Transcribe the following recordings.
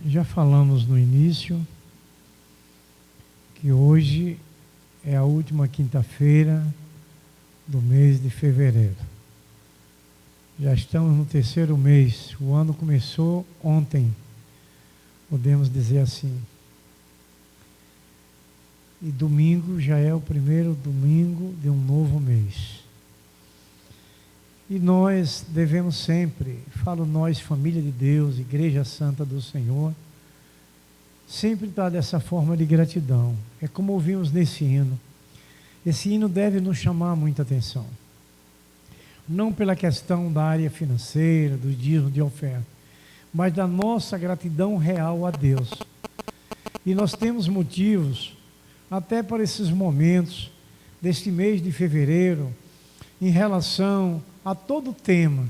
Já falamos no início que hoje é a última quinta-feira do mês de fevereiro. Já estamos no terceiro mês, o ano começou ontem, podemos dizer assim. E domingo já é o primeiro domingo de um novo mês. E nós devemos sempre, falo nós, família de Deus, Igreja Santa do Senhor, sempre estar dessa forma de gratidão. É como ouvimos nesse hino. Esse hino deve nos chamar muita atenção. Não pela questão da área financeira, do dízimo de oferta, mas da nossa gratidão real a Deus. E nós temos motivos, até para esses momentos, deste mês de fevereiro, em relação a todo o tema.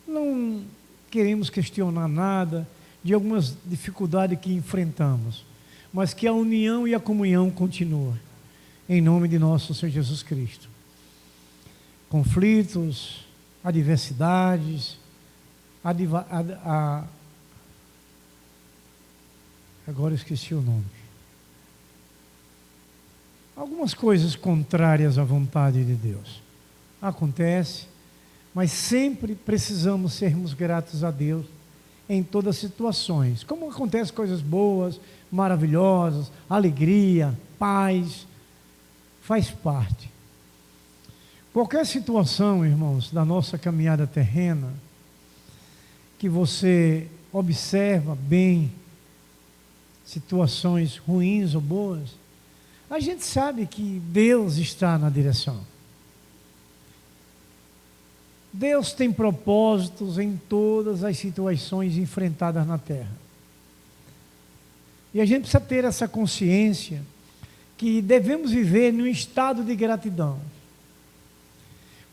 Não queremos questionar nada de algumas dificuldades que enfrentamos, mas que a união e a comunhão continuem, em nome de nosso Senhor Jesus Cristo. Conflitos, adversidades, agora eu esqueci o nome. Algumas coisas contrárias à vontade de Deus. Acontece, mas sempre precisamos sermos gratos a Deus em todas as situações. Como acontecem coisas boas, maravilhosas, alegria, paz, faz parte. Qualquer situação, irmãos, da nossa caminhada terrena, que você observa bem, situações ruins ou boas, a gente sabe que Deus está na direção. Deus tem propósitos em todas as situações enfrentadas na terra. E a gente precisa ter essa consciência que devemos viver num estado de gratidão.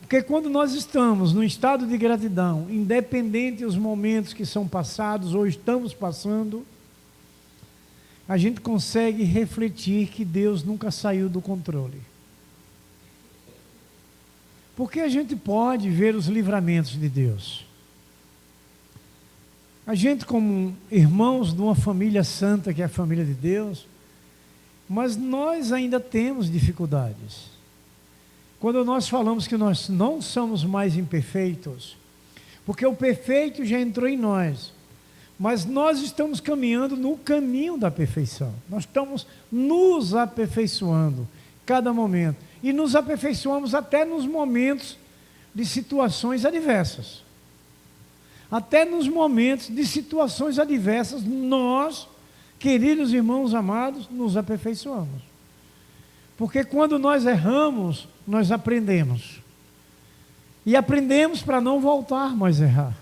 Porque quando nós estamos num estado de gratidão, independente dos momentos que são passados ou estamos passando, a gente consegue refletir que Deus nunca saiu do controle. Porque a gente pode ver os livramentos de Deus. A gente, como irmãos de uma família santa, que é a família de Deus, mas nós ainda temos dificuldades. Quando nós falamos que nós não somos mais imperfeitos, porque o perfeito já entrou em nós, mas nós estamos caminhando no caminho da perfeição. Nós estamos nos aperfeiçoando cada momento. E nos aperfeiçoamos até nos momentos de situações adversas. Até nos momentos de situações adversas, nós, queridos irmãos amados, nos aperfeiçoamos. Porque quando nós erramos, nós aprendemos. E aprendemos para não voltar mais a errar.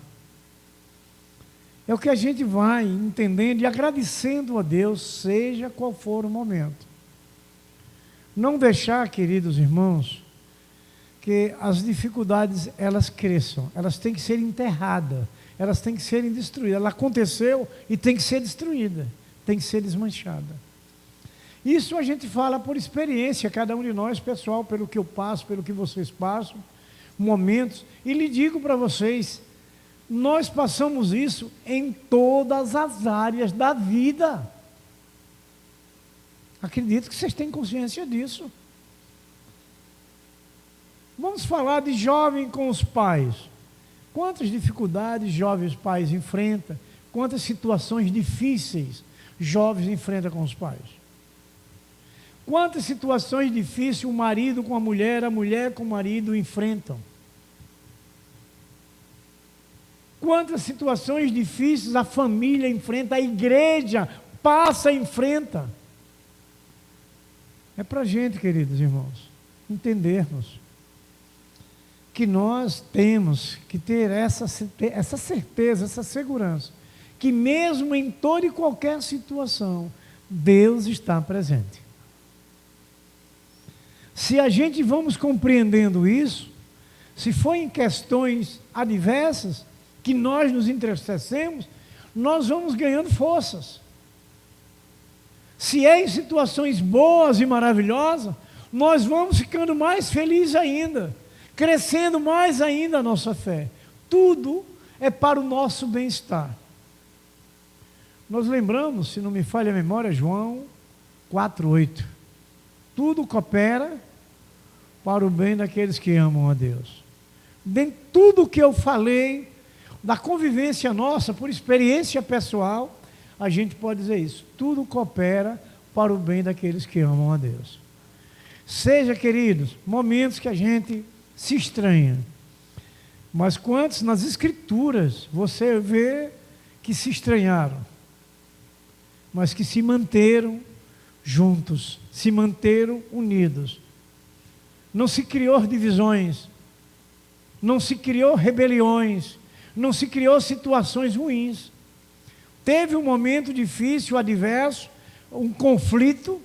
É o que a gente vai entendendo e agradecendo a Deus, seja qual for o momento. Não deixar, queridos irmãos, que as dificuldades elas cresçam, elas têm que ser enterradas, elas têm que serem destruídas. Ela aconteceu e tem que ser destruída, tem que ser desmanchada. Isso a gente fala por experiência, cada um de nós, pessoal, pelo que eu passo, pelo que vocês passam, momentos, e lhe digo para vocês, nós passamos isso em todas as áreas da vida. Acredito que vocês têm consciência disso. Vamos falar de jovem com os pais. Quantas dificuldades jovens pais enfrentam? Quantas situações difíceis jovens enfrentam com os pais? Quantas situações difíceis o marido com a mulher com o marido enfrentam? Quantas situações difíceis a família enfrenta, a igreja passa e enfrenta? É para a gente, queridos irmãos, entendermos que nós temos que ter essa certeza, essa segurança, que mesmo em toda e qualquer situação, Deus está presente. Se a gente vamos compreendendo isso, se for em questões adversas, que nós nos entristecemos, nós vamos ganhando forças. Se é em situações boas e maravilhosas, nós vamos ficando mais felizes ainda, crescendo mais ainda a nossa fé. Tudo é para o nosso bem-estar. Nós lembramos, se não me falha a memória, João 4:8. Tudo coopera para o bem daqueles que amam a Deus. De tudo que eu falei, da convivência nossa, por experiência pessoal, a gente pode dizer isso. Tudo coopera para o bem daqueles que amam a Deus. Seja, queridos, momentos que a gente se estranha. Mas quantos nas Escrituras você vê que se estranharam, mas que se manteram juntos, se manteram unidos. Não se criou divisões, não se criou rebeliões, não se criou situações ruins. Teve um momento difícil, adverso, um conflito,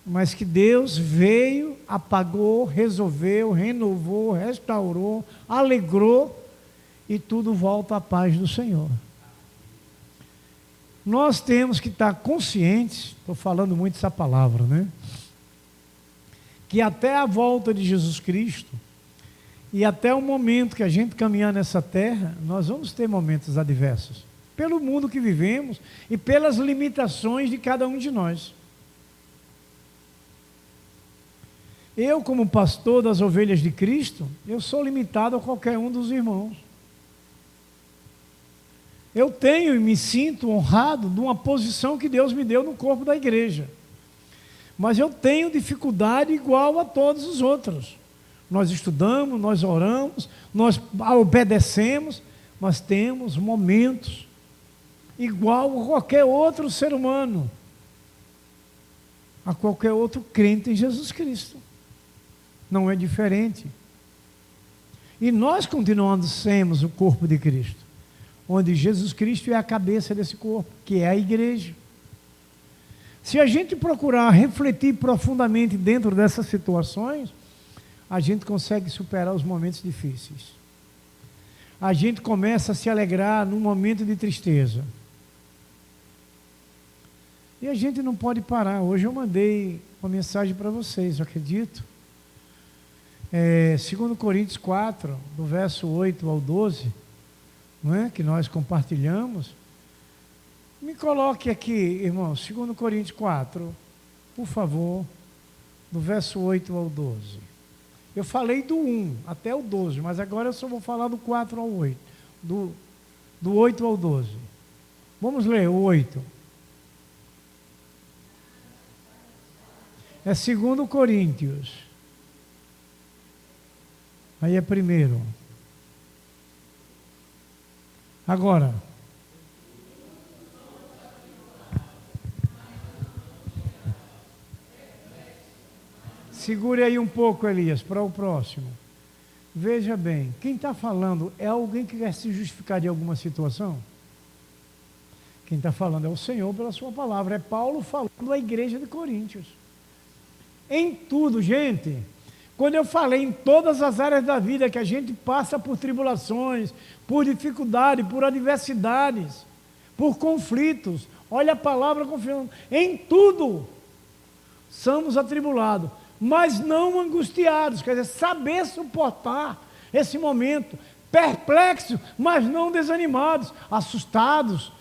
mas que Deus veio, apagou, resolveu, renovou, restaurou, alegrou, e tudo volta à paz do Senhor. Nós temos que estar conscientes, estou falando muito essa palavra, né? Que até a volta de Jesus Cristo, e até o momento que a gente caminhar nessa terra, nós vamos ter momentos adversos, pelo mundo que vivemos e pelas limitações de cada um de nós. Eu, como pastor das ovelhas de Cristo, eu sou limitado a qualquer um dos irmãos. Eu tenho e me sinto honrado de uma posição que Deus me deu no corpo da igreja. Mas eu tenho dificuldade igual a todos os outros. Nós estudamos, nós oramos, nós obedecemos, mas temos momentos igual a qualquer outro ser humano, a qualquer outro crente em Jesus Cristo. Não é diferente. E nós continuamos sermos o corpo de Cristo, onde Jesus Cristo é a cabeça desse corpo, que é a igreja. Se a gente procurar refletir profundamente dentro dessas situações, a gente consegue superar os momentos difíceis. A gente começa a se alegrar num momento de tristeza. E a gente não pode parar. Hoje eu mandei uma mensagem para vocês, eu acredito. 2 Coríntios 4, do verso 8 ao 12, não é? Que nós compartilhamos. Me coloque aqui, irmão, 2 Coríntios 4, por favor, do verso 8 ao 12. Eu falei do 1 até o 12, mas agora eu só vou falar do 4 ao 8, do 8 ao 12. Vamos ler o 8. É 2 Coríntios. Aí é primeiro. Agora. Segure aí um pouco, Elias, para o próximo. Veja bem, quem está falando é alguém que quer se justificar de alguma situação? Quem está falando é o Senhor pela sua palavra. É Paulo falando à igreja de Coríntios. Em tudo, gente. Quando eu falei em todas as áreas da vida que a gente passa por tribulações, por dificuldade, por adversidades, por conflitos, olha a palavra confiando, em tudo somos atribulados, mas não angustiados, quer dizer, saber suportar esse momento, perplexos, mas não desanimados, assustados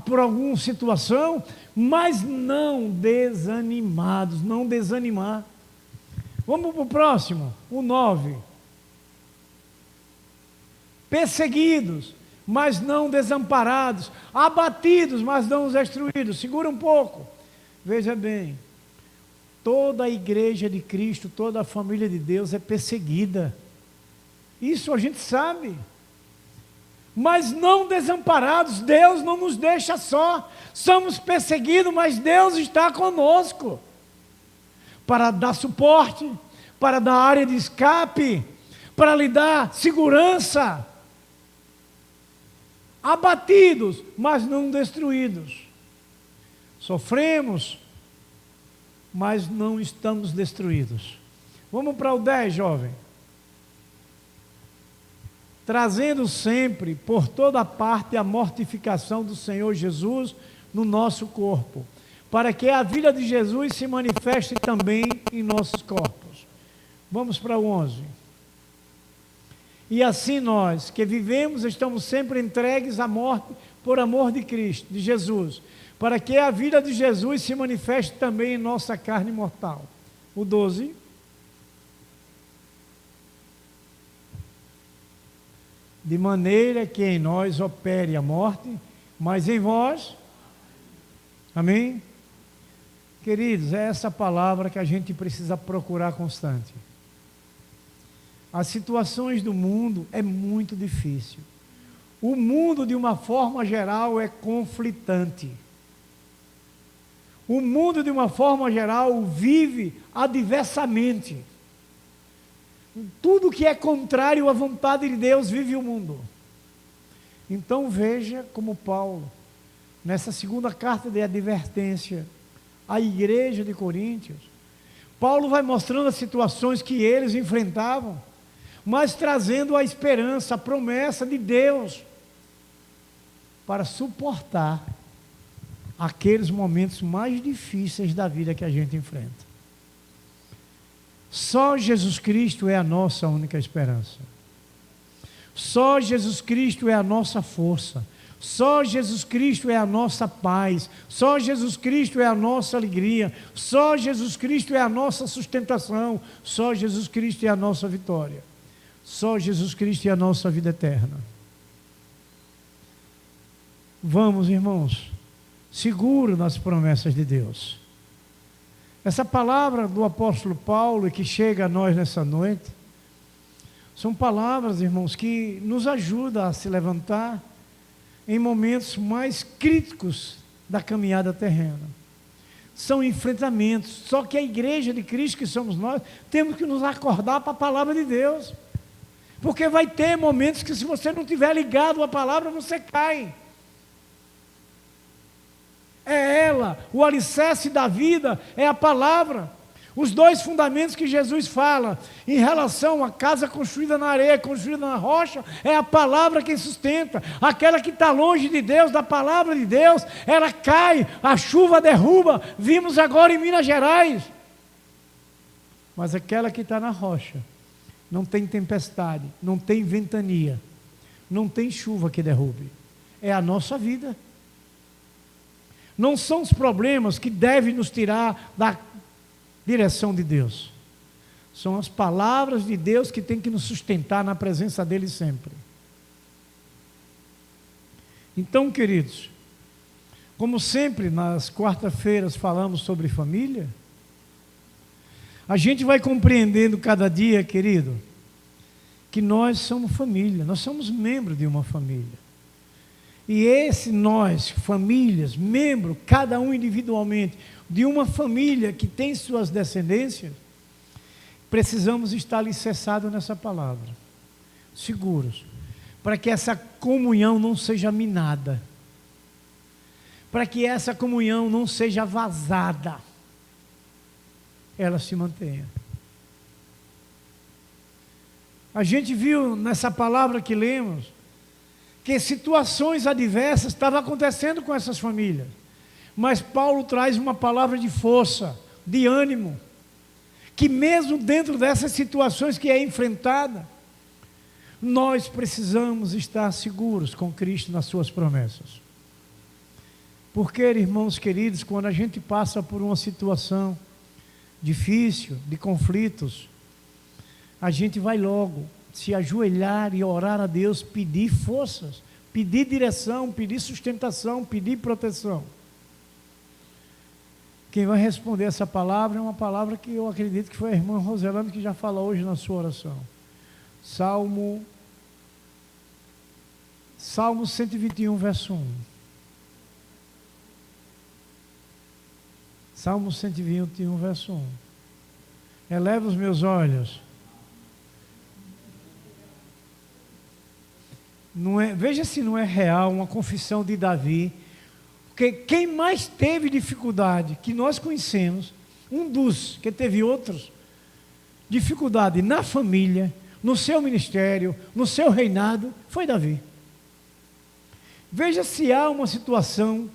por alguma situação, mas não desanimados, não desanimar. Vamos para o próximo, o 9. Perseguidos, mas não desamparados, abatidos, mas não destruídos. Segura um pouco. Veja bem, toda a igreja de Cristo, toda a família de Deus é perseguida. Isso a gente sabe. Mas não desamparados, Deus não nos deixa só. Somos perseguidos, mas Deus está conosco. Para dar suporte, para dar área de escape, para lhe dar segurança. Abatidos, mas não destruídos. Sofremos, mas não estamos destruídos. Vamos para o 10, jovem. Trazendo sempre, por toda parte, a mortificação do Senhor Jesus no nosso corpo, para que a vida de Jesus se manifeste também em nossos corpos. Vamos para o 11. E assim nós, que vivemos, estamos sempre entregues à morte por amor de Cristo, de Jesus, para que a vida de Jesus se manifeste também em nossa carne mortal. O 12. De maneira que em nós opere a morte, mas em vós. Amém? Queridos, é essa palavra que a gente precisa procurar constante. As situações do mundo é muito difícil. O mundo, de uma forma geral, é conflitante. O mundo, de uma forma geral, vive adversamente. Tudo que é contrário à vontade de Deus vive o mundo. Então veja como Paulo, nessa segunda carta de advertência à igreja de Coríntios, Paulo vai mostrando as situações que eles enfrentavam, mas trazendo a esperança, a promessa de Deus para suportar aqueles momentos mais difíceis da vida que a gente enfrenta. Só Jesus Cristo é a nossa única esperança. Só Jesus Cristo é a nossa força. Só Jesus Cristo é a nossa paz. Só Jesus Cristo é a nossa alegria. Só Jesus Cristo é a nossa sustentação. Só Jesus Cristo é a nossa vitória. Só Jesus Cristo é a nossa vida eterna. Vamos, irmãos, seguro nas promessas de Deus. Essa palavra do apóstolo Paulo, que chega a nós nessa noite, são palavras, irmãos, que nos ajudam a se levantar em momentos mais críticos da caminhada terrena. São enfrentamentos, só que a igreja de Cristo, que somos nós, temos que nos acordar para a palavra de Deus, porque vai ter momentos que, se você não estiver ligado à palavra, você cai. É ela, o alicerce da vida é a palavra. Os dois fundamentos que Jesus fala em relação à casa construída na areia, construída na rocha, é a palavra que sustenta. Aquela que está longe de Deus, da palavra de Deus, ela cai, a chuva derruba. Vimos agora em Minas Gerais. Mas aquela que está na rocha, não tem tempestade, não tem ventania, não tem chuva que derrube. É a nossa vida. Não são os problemas que devem nos tirar da direção de Deus. São as palavras de Deus que têm que nos sustentar na presença dEle sempre. Então, queridos, como sempre nas quarta-feiras falamos sobre família, a gente vai compreendendo cada dia, querido, que nós somos família, nós somos membros de uma família. E esse nós, famílias, membro, cada um individualmente, de uma família que tem suas descendências, precisamos estar alicerçados nessa palavra, seguros, para que essa comunhão não seja minada, para que essa comunhão não seja vazada, ela se mantenha. A gente viu nessa palavra que lemos, que situações adversas estavam acontecendo com essas famílias. Mas Paulo traz uma palavra de força, de ânimo, que mesmo dentro dessas situações que é enfrentada, nós precisamos estar seguros com Cristo nas suas promessas. Porque, irmãos queridos, quando a gente passa por uma situação difícil, de conflitos, a gente vai logo se ajoelhar e orar a Deus, pedir forças, pedir direção, pedir sustentação, pedir proteção. Quem vai responder essa palavra é uma palavra que eu acredito que foi a irmã Roselane que já falou hoje na sua oração. Salmo 121, verso 1. Salmo 121, verso 1. Eleva os meus olhos. Não é, veja se não é real uma confissão de Davi, porque quem mais teve dificuldade, que nós conhecemos, um dos, que teve outros, dificuldade na família, no seu ministério, no seu reinado, foi Davi. Veja se há uma situação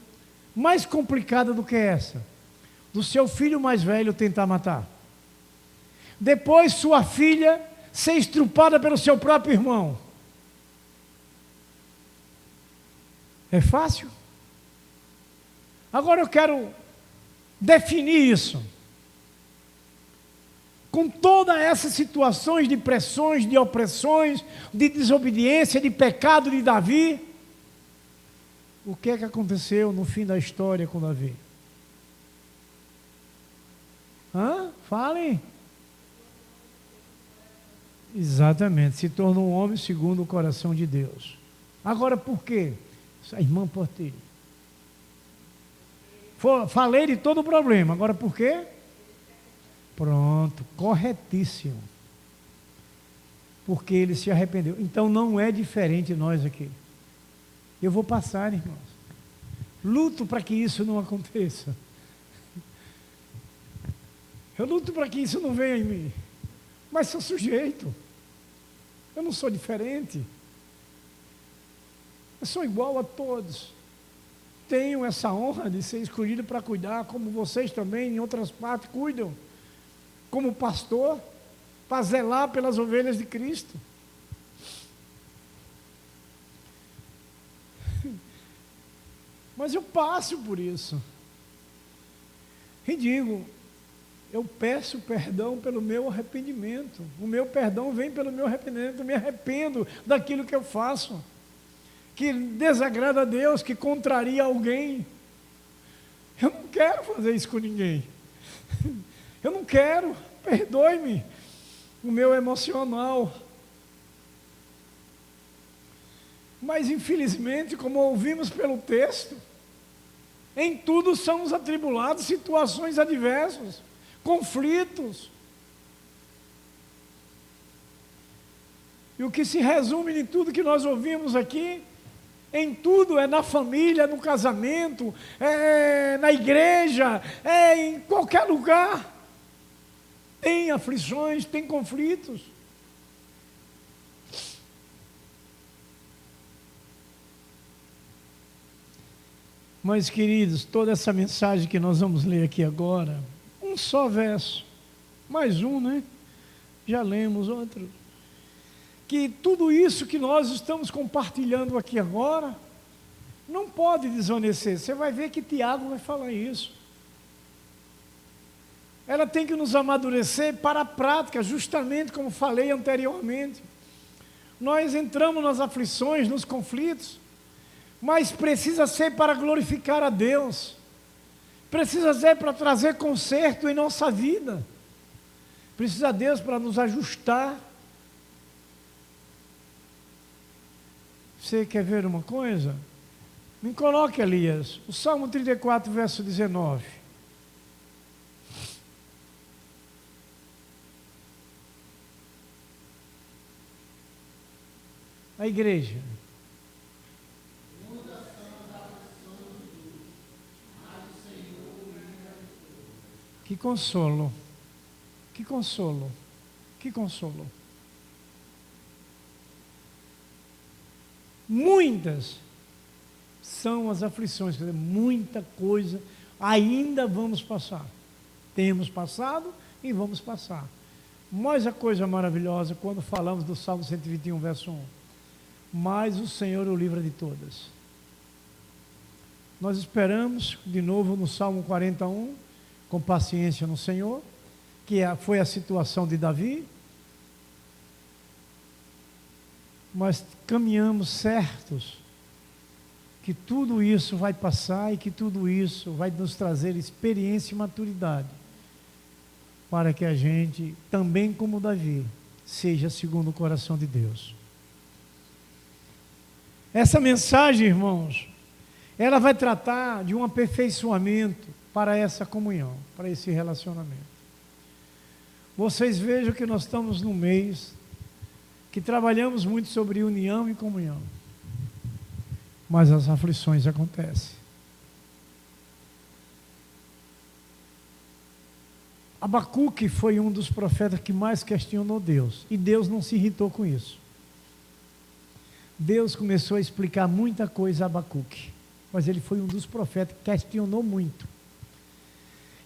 mais complicada do que essa, do seu filho mais velho tentar matar, depois sua filha ser estrupada pelo seu próprio irmão. É fácil? Agora eu quero definir isso. Com todas essas situações de pressões, de opressões, de desobediência, de pecado de Davi, o que é que aconteceu no fim da história com Davi? Falem. Exatamente, se tornou um homem segundo o coração de Deus. Agora por quê? A irmã Portilho. Falei de todo o problema, agora por quê? Pronto, corretíssimo. Porque ele se arrependeu. Então não é diferente nós aqui. Eu vou passar, irmãos. Luto para que isso não aconteça. Eu luto para que isso não venha em mim. Mas sou sujeito. Eu não sou diferente. Eu sou igual a todos. Tenho essa honra de ser escolhido para cuidar, como vocês também, em outras partes, cuidam. Como pastor, para zelar pelas ovelhas de Cristo. Mas eu passo por isso. E digo, eu peço perdão pelo meu arrependimento. O meu perdão vem pelo meu arrependimento. Eu me arrependo daquilo que eu faço, que desagrada a Deus, que contraria alguém. Eu não quero fazer isso com ninguém. Eu não quero, perdoe-me, o meu emocional. Mas infelizmente, como ouvimos pelo texto, em tudo somos atribulados, situações adversas, conflitos. E o que se resume em tudo que nós ouvimos aqui, em tudo, é na família, no casamento, é na igreja, é em qualquer lugar. Tem aflições, tem conflitos. Mas, queridos, toda essa mensagem que nós vamos ler aqui agora, um só verso, mais um, né? Já lemos outro. Que tudo isso que nós estamos compartilhando aqui agora, não pode desvanecer. Você vai ver que Tiago vai falar isso. Ela tem que nos amadurecer para a prática, justamente como falei anteriormente. Nós entramos nas aflições, nos conflitos, mas precisa ser para glorificar a Deus. Precisa ser para trazer conserto em nossa vida. Precisa de Deus para nos ajustar. Você quer ver uma coisa? Me coloque, Elias, o Salmo 34, verso 19. A igreja. Que consolo, que consolo, que consolo. Muitas são as aflições, quer dizer, muita coisa ainda vamos passar. Temos passado e vamos passar. Mas a coisa maravilhosa, quando falamos do Salmo 121, verso 1, mas o Senhor o livra de todas. Nós esperamos, de novo no Salmo 41, com paciência no Senhor, que foi a situação de Davi, mas caminhamos certos que tudo isso vai passar e que tudo isso vai nos trazer experiência e maturidade, para que a gente, também como Davi, seja segundo o coração de Deus. Essa mensagem, irmãos, ela vai tratar de um aperfeiçoamento para essa comunhão, para esse relacionamento. Vocês vejam que nós estamos num mês que trabalhamos muito sobre união e comunhão, mas as aflições acontecem. Abacuque foi um dos profetas que mais questionou Deus, e Deus não se irritou com isso. Deus começou a explicar muita coisa a Abacuque, mas ele foi um dos profetas que questionou muito.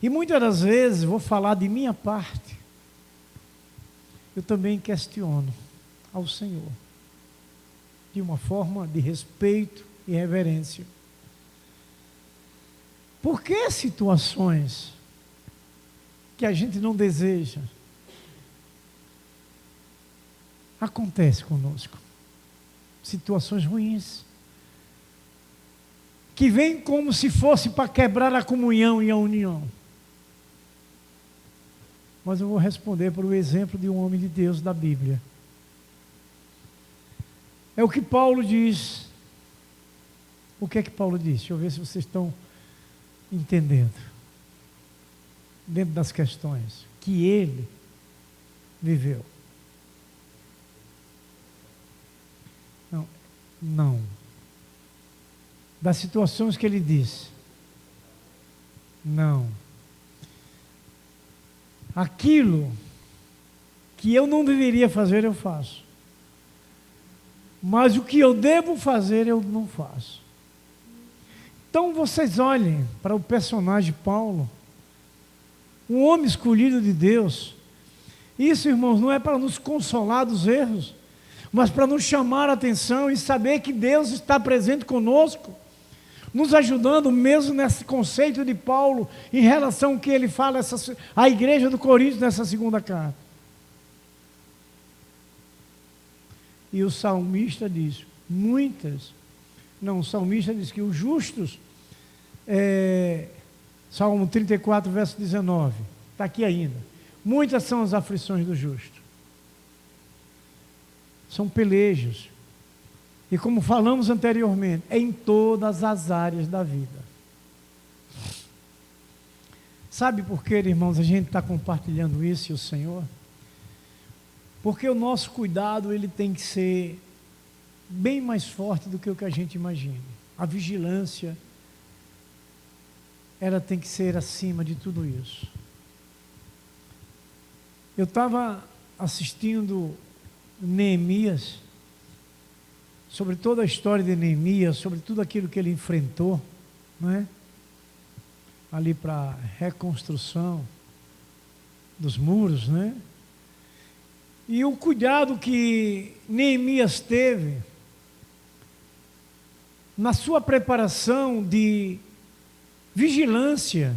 E muitas das vezes, vou falar de minha parte, eu também questiono ao Senhor, de uma forma de respeito, e reverência. Por que situações que a gente não deseja acontecem conosco? Situações ruins, que vêm como se fosse para quebrar a comunhão e a união. Mas eu vou responder por o exemplo de um homem de Deus da Bíblia. É o que Paulo diz. O que é que Paulo diz? Deixa eu ver se vocês estão entendendo. Dentro das questões que ele viveu. Não. Das situações que ele disse. Não. Aquilo que eu não deveria fazer, eu faço. Mas o que eu devo fazer, eu não faço. Então vocês olhem para o personagem Paulo, um homem escolhido de Deus. Isso, irmãos, não é para nos consolar dos erros, mas para nos chamar a atenção e saber que Deus está presente conosco, nos ajudando mesmo nesse conceito de Paulo, em relação ao que ele fala à igreja do Coríntios nessa segunda carta. E o salmista diz, o salmista diz que os justos, Salmo 34, verso 19, está aqui ainda, muitas são as aflições do justo, são pelejos, e como falamos anteriormente, é em todas as áreas da vida. Sabe por que, irmãos, a gente está compartilhando isso e o Senhor? Porque o nosso cuidado, ele tem que ser bem mais forte do que o que a gente imagina. A vigilância, ela tem que ser acima de tudo isso. Eu estava assistindo Neemias, sobre toda a história de Neemias, sobre tudo aquilo que ele enfrentou, não é? Ali para a reconstrução dos muros, né? E o cuidado que Neemias teve na sua preparação de vigilância,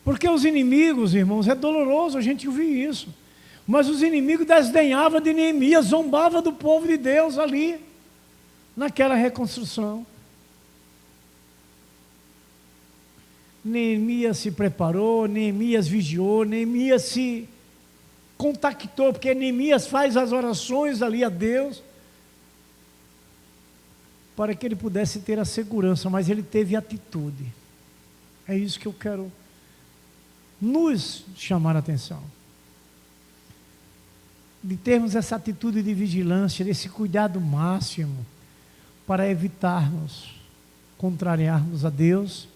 porque os inimigos, irmãos, é doloroso a gente ouvir isso, mas os inimigos desdenhavam de Neemias, zombavam do povo de Deus ali, naquela reconstrução. Neemias se preparou, Neemias vigiou, Neemias se contactou, porque Neemias faz as orações ali a Deus, para que ele pudesse ter a segurança, mas ele teve atitude. É isso que eu quero nos chamar a atenção. De termos essa atitude de vigilância, desse cuidado máximo, para evitarmos contrariarmos a Deus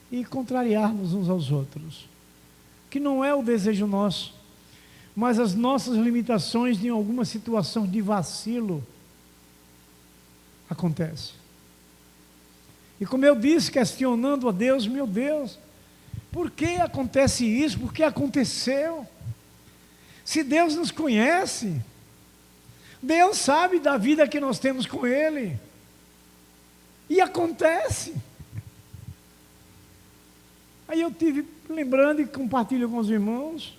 e contrariarmos uns aos outros. Que não é o desejo nosso, mas as nossas limitações em alguma situação de vacilo acontece. E como eu disse, questionando a Deus, meu Deus, por que acontece isso? Por que aconteceu? Se Deus nos conhece, Deus sabe da vida que nós temos com Ele, e acontece. Aí eu tive lembrando e compartilho com os irmãos,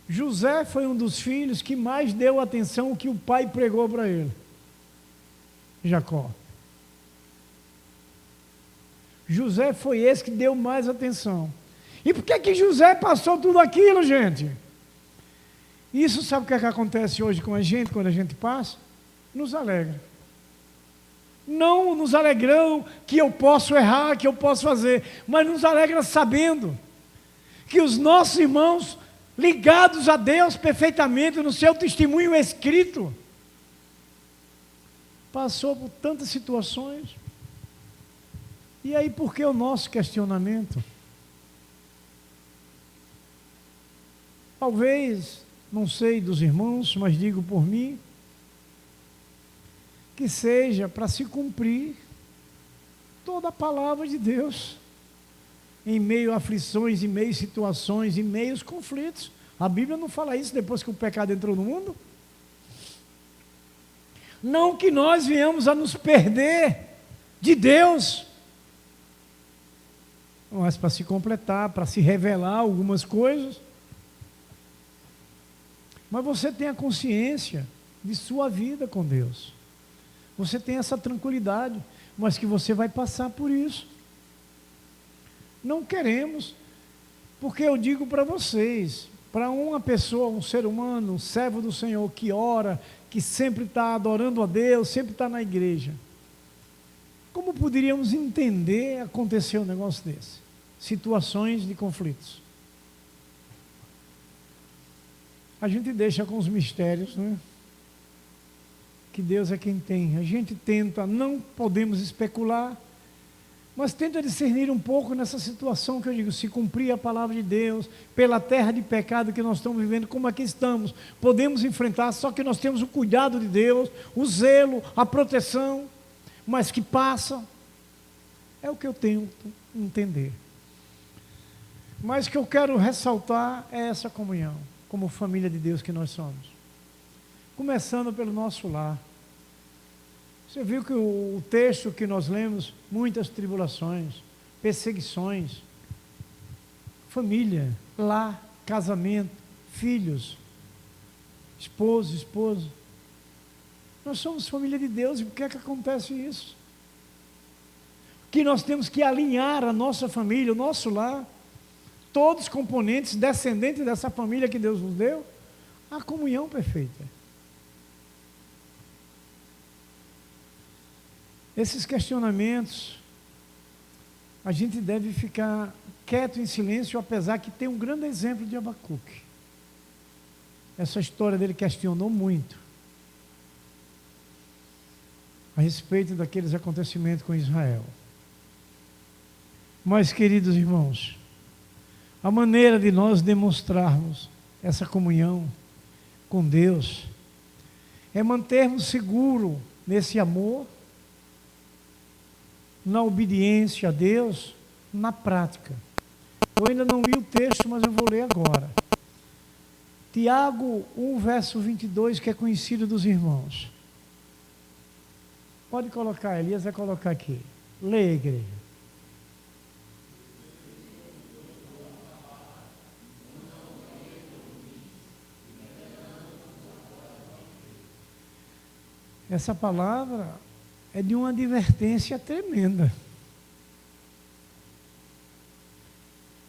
José foi um dos filhos que mais deu atenção ao que o pai pregou para ele, Jacó. José foi esse que deu mais atenção. E por que José passou tudo aquilo, gente? Isso, sabe o que é que acontece hoje com a gente, quando a gente passa? Nos alegra. Não nos alegrou que eu posso errar, que eu posso fazer, mas nos alegra sabendo que os nossos irmãos, ligados a Deus perfeitamente no seu testemunho escrito, passou por tantas situações. E aí, por que o nosso questionamento? Talvez, não sei dos irmãos, mas digo por mim, que seja para se cumprir toda a palavra de Deus, em meio a aflições, em meio a situações, em meio aos conflitos. A Bíblia não fala isso depois que o pecado entrou no mundo? Não que nós venhamos a nos perder de Deus, mas para se completar, para se revelar algumas coisas. Mas você tem a consciência de sua vida com Deus. Você tem essa tranquilidade, mas que você vai passar por isso. Não queremos, porque eu digo para vocês, para uma pessoa, um ser humano, um servo do Senhor que ora, que sempre está adorando a Deus, sempre está na igreja, como poderíamos entender acontecer um negócio desse? Situações de conflitos. A gente deixa com os mistérios, não é? Que Deus é quem tem. A gente tenta, não podemos especular, mas tenta discernir um pouco nessa situação que eu digo, se cumprir a palavra de Deus, pela terra de pecado que nós estamos vivendo, como aqui estamos, podemos enfrentar, só que nós temos o cuidado de Deus, o zelo, a proteção, mas que passa. É o que eu tenho que entender. Mas o que eu quero ressaltar é essa comunhão, como família de Deus que nós somos. Começando pelo nosso lar. Você viu que o texto que nós lemos, muitas tribulações, perseguições, família, lar, casamento, filhos, esposo, esposa. Nós somos família de Deus e por que é que acontece isso? Que nós temos que alinhar a nossa família, o nosso lar, todos os componentes descendentes dessa família que Deus nos deu, a comunhão perfeita. Esses questionamentos, a gente deve ficar quieto em silêncio, apesar que tem um grande exemplo de Abacuque. Essa história dele questionou muito a respeito daqueles acontecimentos com Israel. Mas, queridos irmãos, a maneira de nós demonstrarmos essa comunhão com Deus é mantermos seguro nesse amor, na obediência a Deus, na prática. Eu ainda não li o texto, mas eu vou ler agora. Tiago 1, verso 22, que é conhecido dos irmãos. Pode colocar, Elias vai colocar aqui. Leia, igreja. Essa palavra é de uma advertência tremenda.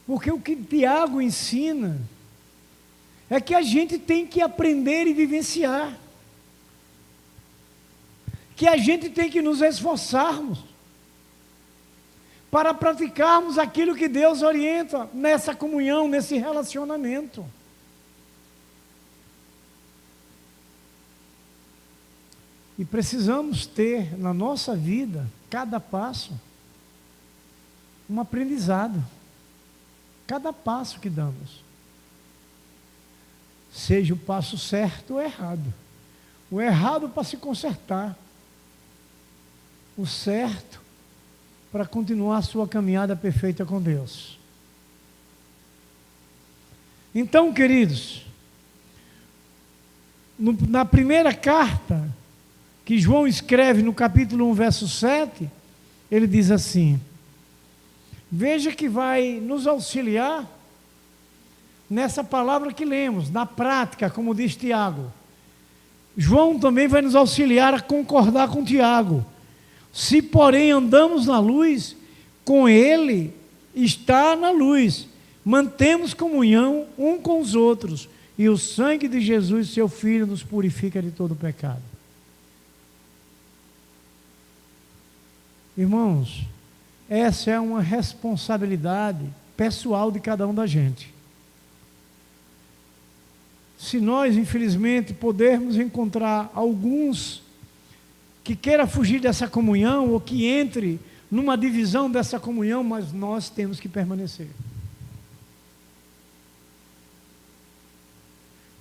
Porque o que Tiago ensina é que a gente tem que aprender e vivenciar. Que a gente tem que nos esforçarmos para praticarmos aquilo que Deus orienta nessa comunhão, nesse relacionamento. E precisamos ter na nossa vida, cada passo, um aprendizado. Cada passo que damos. Seja o passo certo ou errado. O errado para se consertar. O certo para continuar a sua caminhada perfeita com Deus. Então, queridos, na primeira carta que João escreve no capítulo 1, verso 7, ele diz assim: veja que vai nos auxiliar nessa palavra que lemos, na prática, como diz Tiago. João também vai nos auxiliar a concordar com Tiago. Se, porém, andamos na luz, com ele está na luz. Mantemos comunhão um com os outros, e o sangue de Jesus, seu Filho, nos purifica de todo pecado. Irmãos, essa é uma responsabilidade pessoal de cada um da gente. Se nós, infelizmente, pudermos encontrar alguns que queiram fugir dessa comunhão ou que entre numa divisão dessa comunhão, mas nós temos que permanecer.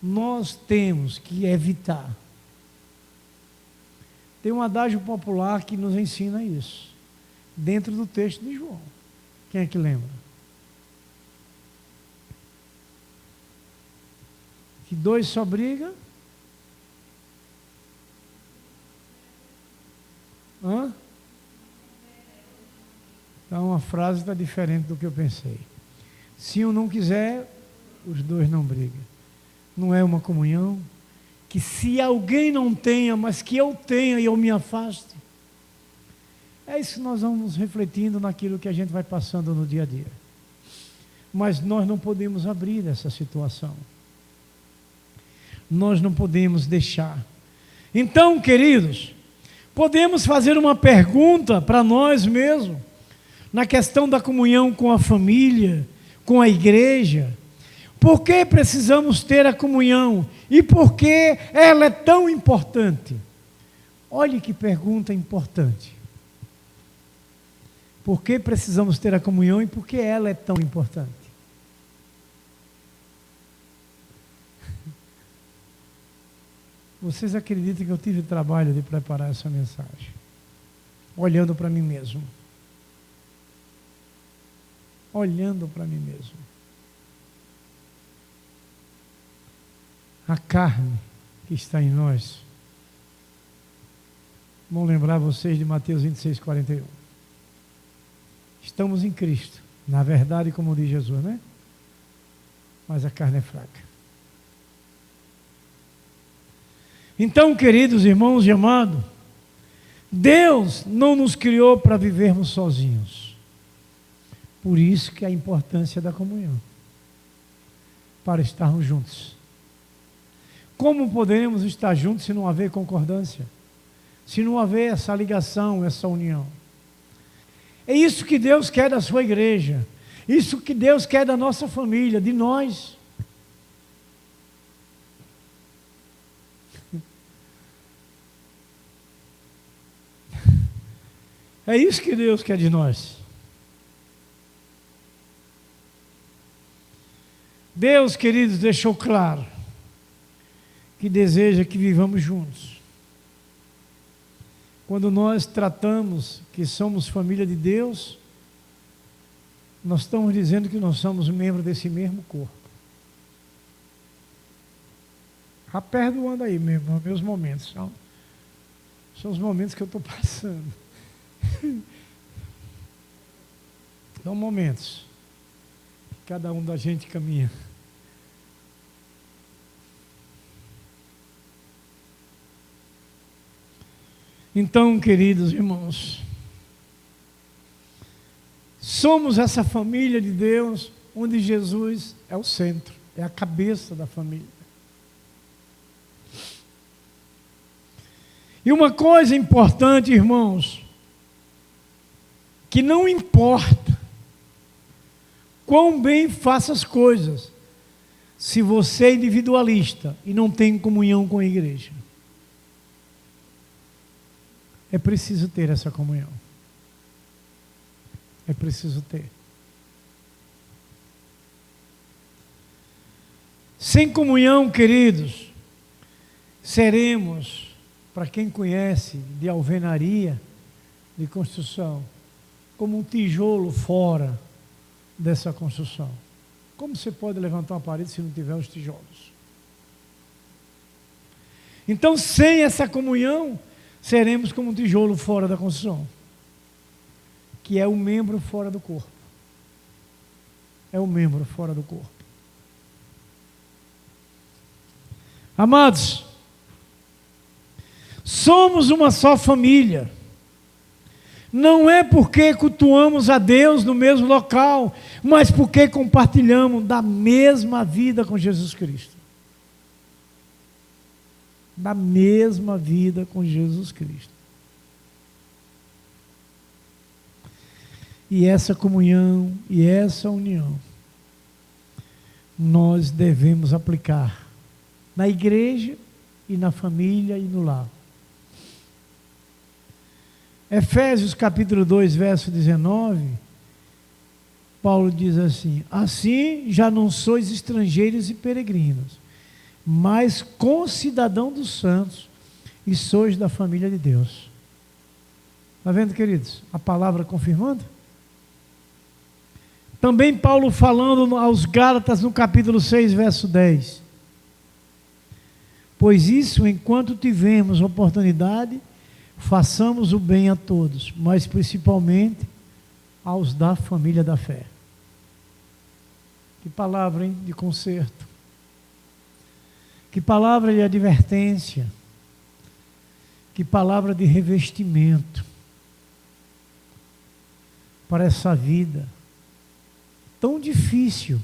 Nós temos que evitar. Tem um adágio popular que nos ensina isso, dentro do texto de João. Quem é que lembra? Que dois só brigam Hã? Então a frase está diferente do que eu pensei. Se um não quiser, os dois não brigam. Não é uma comunhão que se alguém não tenha, mas que eu tenha e eu me afaste. É isso que nós vamos refletindo naquilo que a gente vai passando no dia a dia. Mas nós não podemos abrir essa situação. Nós não podemos deixar. Então, queridos, podemos fazer uma pergunta para nós mesmos, na questão da comunhão com a família, com a igreja. Por que precisamos ter a comunhão? E por que ela é tão importante? Olhe que pergunta importante. Por que precisamos ter a comunhão e por que ela é tão importante? Vocês acreditam que eu tive trabalho de preparar essa mensagem? Olhando para mim mesmo. Olhando para mim mesmo. A carne que está em nós. Vamos lembrar vocês de Mateus 26, 41. Estamos em Cristo, na verdade, como diz Jesus, né? Mas a carne é fraca. Então, queridos irmãos e amados, Deus não nos criou para vivermos sozinhos. Por isso que a importância da comunhão. Para estarmos juntos. Como poderemos estar juntos se não haver concordância? Se não haver essa ligação, essa união? É isso que Deus quer da sua igreja. Isso que Deus quer da nossa família, de nós. É isso que Deus quer de nós. Deus, queridos, deixou claro que deseja que vivamos juntos. Quando nós tratamos que somos família de Deus, nós estamos dizendo que nós somos membros desse mesmo corpo. Perdoando aí mesmo, os meus momentos. São os momentos que eu estou passando. São momentos que cada um da gente caminha. Então, queridos irmãos, somos essa família de Deus, onde Jesus é o centro, é a cabeça da família. E uma coisa importante, irmãos, que não importa quão bem faça as coisas, se você é individualista e não tem comunhão com a igreja. É preciso ter essa comunhão. É preciso ter. Sem comunhão, queridos, seremos, para quem conhece de alvenaria, de construção, como um tijolo fora dessa construção. Como você pode levantar uma parede se não tiver os tijolos? Então, sem essa comunhão, seremos como um tijolo fora da construção, que é o membro fora do corpo. É o membro fora do corpo. Amados, somos uma só família. Não é porque cultuamos a Deus no mesmo local, mas porque compartilhamos da mesma vida com Jesus Cristo. Da mesma vida com Jesus Cristo. E essa comunhão e essa união nós devemos aplicar na igreja e na família e no lar. Efésios capítulo 2, verso 19, Paulo diz assim: assim já não sois estrangeiros e peregrinos, mas concidadão dos santos, e sois da família de Deus. Está vendo, queridos? A palavra confirmando? Também Paulo falando aos Gálatas no capítulo 6, verso 10. Pois isso, enquanto tivemos oportunidade, façamos o bem a todos, mas principalmente aos da família da fé. Que palavra, hein, de conserto. Que palavra de advertência. Que palavra de revestimento para essa vida tão difícil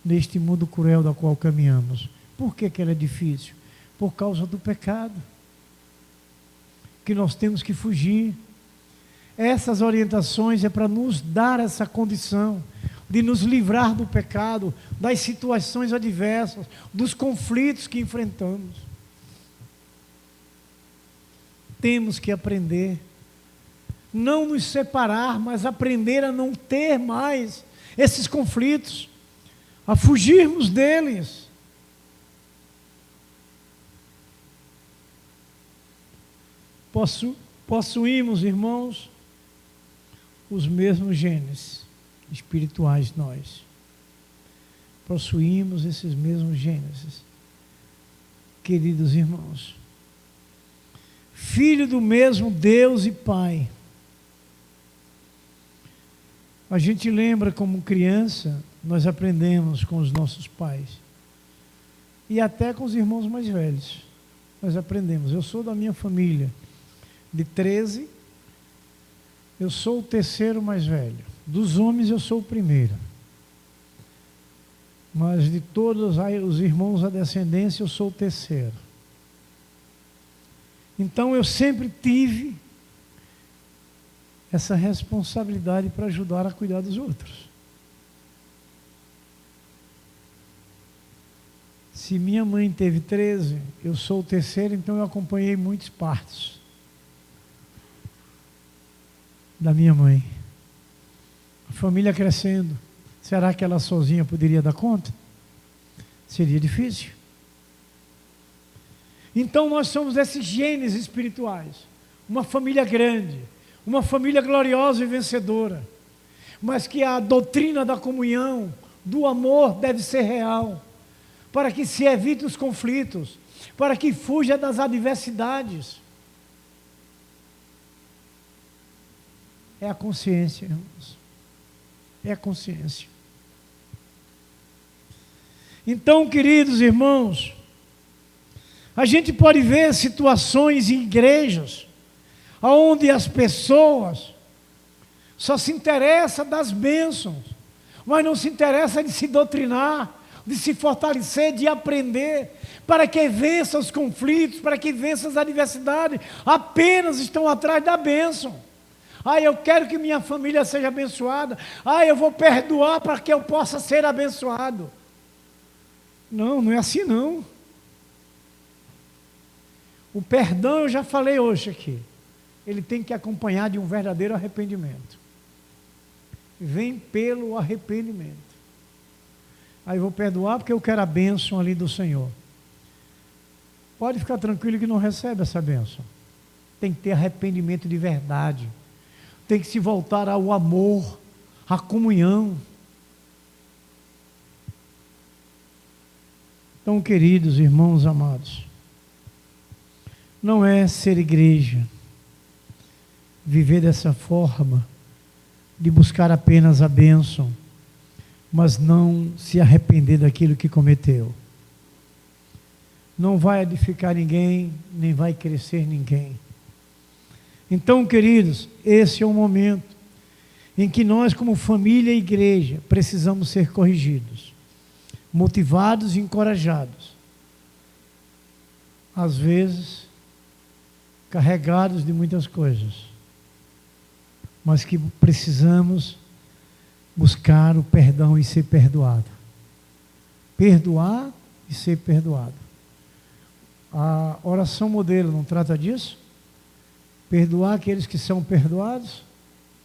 neste mundo cruel da qual caminhamos. Por que ela é difícil? Por causa do pecado, que nós temos que fugir. Essas orientações é para nos dar essa condição de nos livrar do pecado, das situações adversas, dos conflitos que enfrentamos. Temos que aprender, não nos separar, mas aprender a não ter mais esses conflitos, a fugirmos deles. Possuímos, irmãos, os mesmos genes espirituais nós. Possuímos esses mesmos genes. Queridos irmãos, filho do mesmo Deus e Pai. A gente lembra como criança, nós aprendemos com os nossos pais. E até com os irmãos mais velhos. Nós aprendemos. Eu sou da minha família de 13, eu sou o terceiro mais velho. Dos homens eu sou o primeiro. Mas de todos os irmãos da descendência eu sou o terceiro. Então eu sempre tive essa responsabilidade para ajudar a cuidar dos outros. Se minha mãe teve 13, eu sou o terceiro, então eu acompanhei muitos partos da minha mãe. A família crescendo. Será que ela sozinha poderia dar conta? Seria difícil. Então nós somos esses genes espirituais. Uma família grande, uma família gloriosa e vencedora. Mas que a doutrina da comunhão, do amor deve ser real. Para que se evite os conflitos, para que fuja das adversidades. É a consciência, irmãos. É a consciência. Então, queridos irmãos, a gente pode ver situações em igrejas onde as pessoas só se interessam das bênçãos, mas não se interessam de se doutrinar, de se fortalecer, de aprender, para que vença os conflitos, para que vença as adversidades, apenas estão atrás da bênção. Eu quero que minha família seja abençoada. Eu vou perdoar para que eu possa ser abençoado. Não, não é assim não. O perdão, eu já falei hoje aqui, ele tem que acompanhar de um verdadeiro arrependimento. Vem pelo arrependimento. Eu vou perdoar porque eu quero a bênção ali do Senhor. Pode ficar tranquilo que não recebe essa bênção. Tem que ter arrependimento de verdade. Tem que se voltar ao amor, à comunhão. Então, queridos irmãos amados, não é ser igreja, viver dessa forma, de buscar apenas a bênção, mas não se arrepender daquilo que cometeu. Não vai edificar ninguém, nem vai crescer ninguém. Então, queridos, esse é o momento em que nós, como família e igreja, precisamos ser corrigidos, motivados e encorajados. Às vezes, carregados de muitas coisas, mas que precisamos buscar o perdão e ser perdoado. Perdoar e ser perdoado. A oração modelo não trata disso? Perdoar aqueles que são perdoados,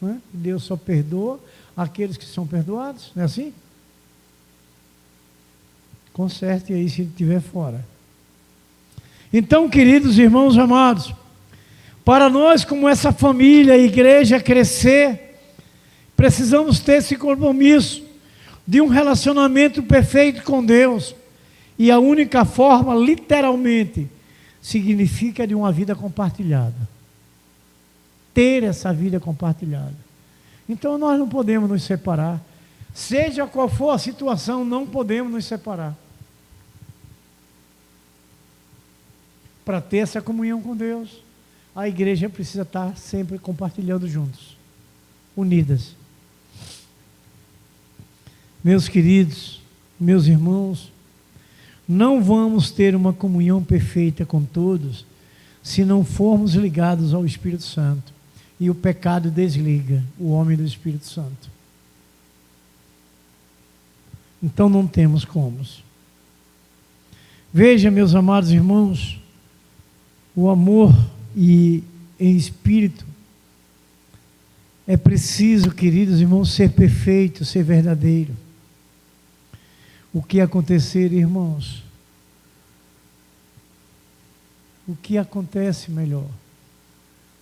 né? Deus só perdoa aqueles que são perdoados, não é assim? Conserte aí se ele estiver fora. Então, queridos irmãos amados, para nós, como essa família, a igreja crescer, precisamos ter esse compromisso de um relacionamento perfeito com Deus. E a única forma, literalmente, significa de uma vida compartilhada. ter essa vida compartilhada. Então nós não podemos nos separar. Seja qual for a situação, não podemos nos separar. Para ter essa comunhão com Deus, a igreja precisa estar sempre compartilhando juntos, unidas. Meus queridos, meus irmãos, não vamos ter uma comunhão perfeita com todos se não formos ligados ao Espírito Santo. E o pecado desliga o homem do Espírito Santo. Então não temos como. Veja, meus amados irmãos, o amor e em espírito é preciso, queridos irmãos, ser perfeito, ser verdadeiro. O que acontecer, irmãos? O que acontece melhor?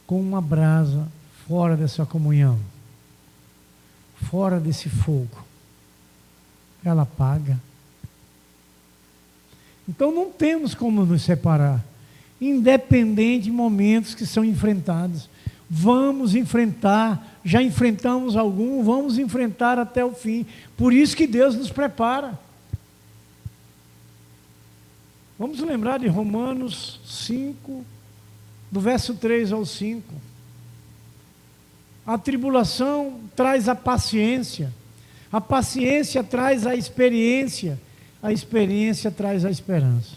Com uma brasa fora dessa comunhão, fora desse fogo, ela apaga. Então não temos como nos separar, independente de momentos que são enfrentados. Vamos enfrentar, já enfrentamos algum, vamos enfrentar até o fim. Por isso que Deus nos prepara. Vamos lembrar de Romanos 5, do verso 3 ao 5. A tribulação traz a paciência traz a experiência traz a esperança.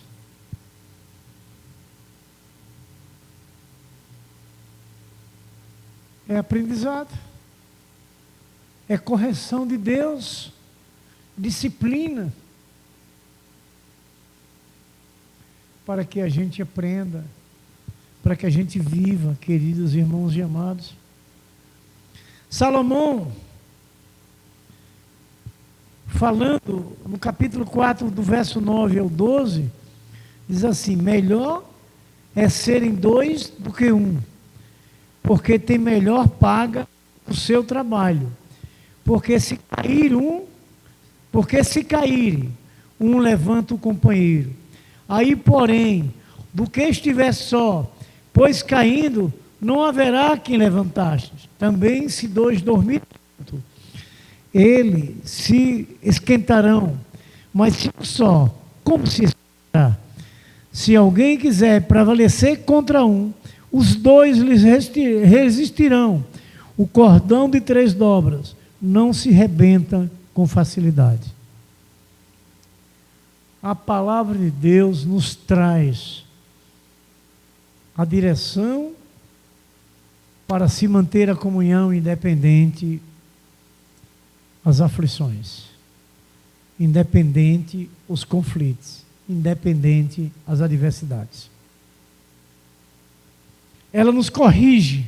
É aprendizado, é correção de Deus, disciplina, para que a gente aprenda, para que a gente viva, queridos irmãos e amados. Salomão, falando no capítulo 4, do verso 9 ao 12, diz assim: melhor é serem dois do que um, porque tem melhor paga o seu trabalho. Porque se caírem, um levanta o companheiro. Aí, porém, do que estiver só, pois caindo, não haverá quem levantaste. Também se dois dormirem, eles se esquentarão. Mas se um só, como se esquentará? Se alguém quiser prevalecer contra um, os dois lhes resistirão. O cordão de 3 dobras não se rebenta com facilidade. A palavra de Deus nos traz a direção para se manter a comunhão independente as aflições, independente os conflitos, independente as adversidades. Ela nos corrige.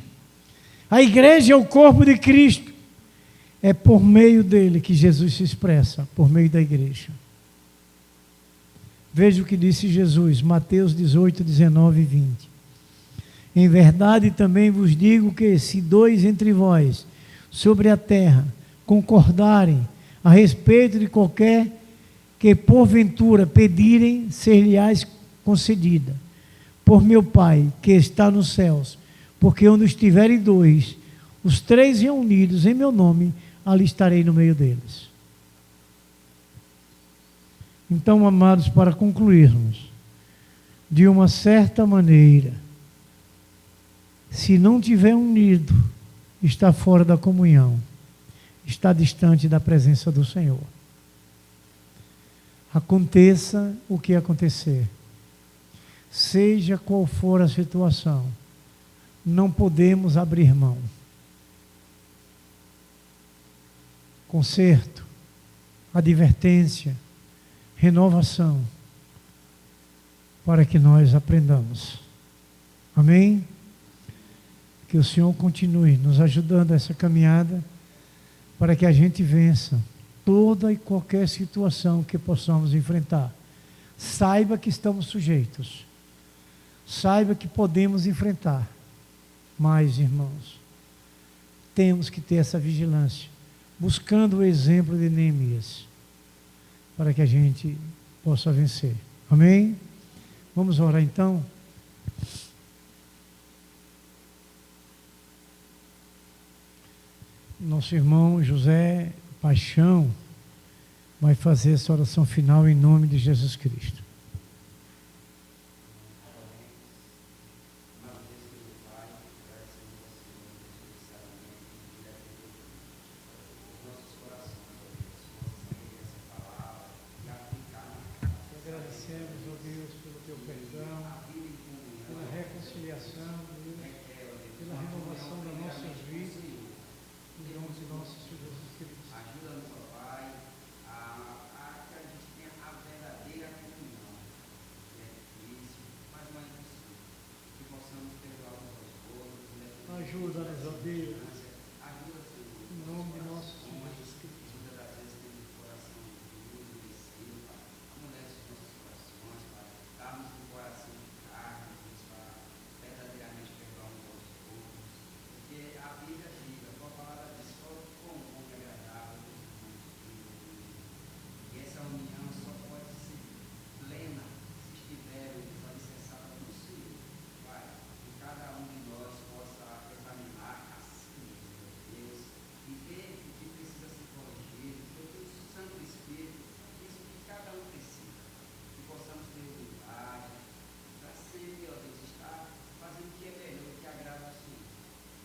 A igreja é o corpo de Cristo. É por meio dele que Jesus se expressa, por meio da igreja. Veja o que disse Jesus, Mateus 18, 19 e 20. Em verdade também vos digo que se 2 entre vós sobre a terra concordarem a respeito de qualquer que porventura pedirem, ser-lhes concedida por meu Pai que está nos céus, porque onde estiverem 2, os 3 reunidos em meu nome, ali estarei no meio deles. Então, amados, para concluirmos, de uma certa maneira, se não tiver unido, está fora da comunhão, está distante da presença do Senhor. Aconteça o que acontecer, seja qual for a situação, não podemos abrir mão. Conserto, advertência, renovação, para que nós aprendamos. Amém? Que o Senhor continue nos ajudando a essa caminhada, para que a gente vença toda e qualquer situação que possamos enfrentar. Saiba que estamos sujeitos. Saiba que podemos enfrentar. Mas, irmãos, temos que ter essa vigilância, buscando o exemplo de Neemias, para que a gente possa vencer. Amém? Vamos orar então? nosso irmão José Paixão vai fazer essa oração final em nome de Jesus Cristo. Agradecemos, ó Deus, pelo teu perdão, pela reconciliação, pela renovação das nossas vidas, em nome de nosso Senhor Jesus Cristo. Ajuda-nos, ó Pai, a que a gente tenha a verdadeira comunhão. É difícil, mas não é impossível. Que possamos perdoar os nossos outros. Ajuda-nos, ó Deus, Ajuda, Senhor. em nome de nosso Senhor Jesus Cristo. Muitas das vezes temos o coração duro, endurecido, Pai. Amolece os nossos corações, Pai. Dá-nos um coração de carne, Deus, para verdadeiramente perdoar os nossos outros. Porque a Bíblia diz, a tua palavra diz, só com bom e agradável os irmãos. E essa união só pode ser plena se estiver alicerçada no Senhor. Pai, que cada um de nós possa examinar a si mesmo, Deus, e ver o que precisa ser corrigido, porque o Santo Espírito diz o que cada um precisa. Que possamos ter humildade, para sempre, ó Deus, estar fazendo o que é melhor, o que agrada ao Senhor.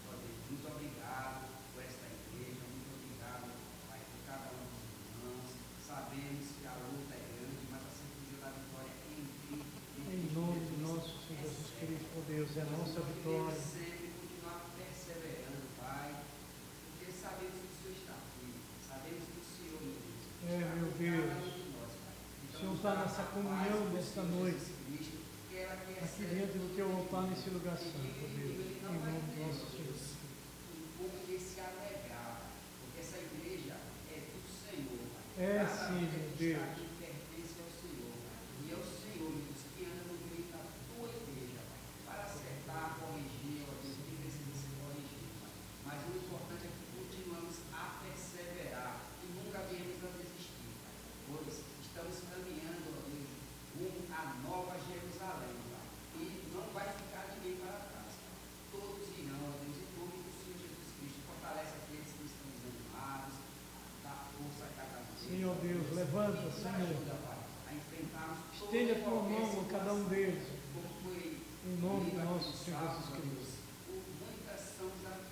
Ó Deus, muito obrigado por esta igreja, muito obrigado, Pai, por cada um dos irmãos. Sabemos que a luta é grande, mas a certeza da vitória é em Cristo. Em nome de nosso Senhor Jesus Cristo, ó Deus, é a nossa vitória. Sempre continuar perseverando, Pai, porque sabemos que o Senhor está aqui, sabemos que o Senhor, meu Deus, É, meu Deus, o Senhor está nessa comunhão nesta noite, aqui dentro do teu altar, nesse lugar santo, ó Deus, em nome de nosso Senhor Jesus Cristo. um pouco que se alegrar, porque essa igreja é do Senhor, Pai. É Cada sim, vida meu que está Deus. aqui pertence ao Senhor, Pai. E é o Senhor, meu Deus, que anda no meio da tua igreja, Pai, para acertar, corrigir, ó Deus, o que precisa ser corrigido, Pai. Mas o importante é que continuamos a perseverar e nunca viemos a desistir, Pai. Pois estamos caminhando, ó Deus, rumo à nova Jerusalém, Pai. E não vai ficar ninguém para trás, Pai. Todos irão, ó Deus, em nome do Senhor Jesus Cristo. Fortalece aqueles que estão desanimados, dá força a cada um. Senhor Deus, levanta, Nos Senhor, ajuda, Pai, a enfrentarmos estende a tua mão a cada um deles, como foi em nome de lido aqui nosso no Senhor Salmo, Jesus ó Cristo. Deus. Muitas são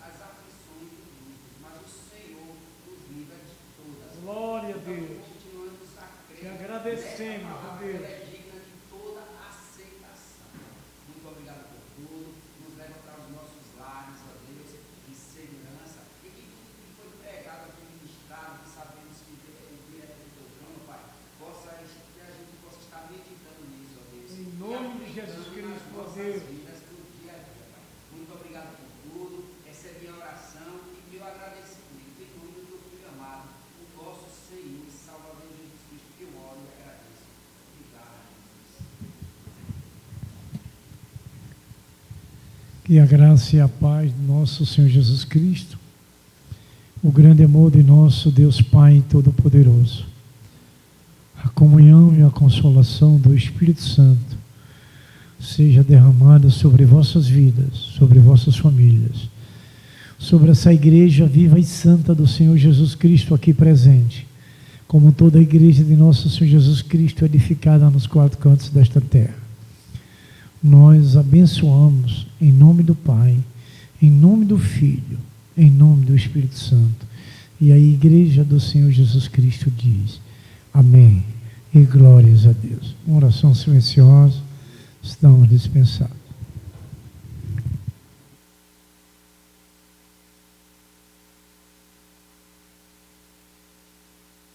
as aflições do mundo, mas o Senhor nos livra de todas. Glória a Então, Deus. continuamos a crer. Te agradecemos, Nesta ó palavra, Deus. ela é digna de toda aceitação. Muito obrigado por tudo. Nos leva para os nossos lares, ó Deus, em segurança. E que tudo que foi pregado aqui, ministrado, que sabemos que é do teu trono, Pai, que a gente possa estar meditando nisso, ó Deus. Em nome de Jesus Cristo, ó Deus. Vidas do dia a dia, Pai. Muito obrigado por tudo. Essa é a minha oração e meu agradecimento em nome do teu filho amado, o nosso Senhor e Salvador Jesus Cristo, que eu oro e agradeço. Obrigado, Jesus. Que a graça e a paz do nosso Senhor Jesus Cristo, o grande amor de nosso Deus Pai Todo-Poderoso, a comunhão e a consolação do Espírito Santo seja derramada sobre vossas vidas, sobre vossas famílias, sobre essa igreja viva e santa do Senhor Jesus Cristo aqui presente, como toda a igreja de nosso Senhor Jesus Cristo edificada nos quatro cantos desta terra. Nós abençoamos em nome do Pai, em nome do Filho, em nome do Espírito Santo. E a igreja do Senhor Jesus Cristo diz: amém e glórias a Deus. Uma oração silenciosa, estamos dispensados.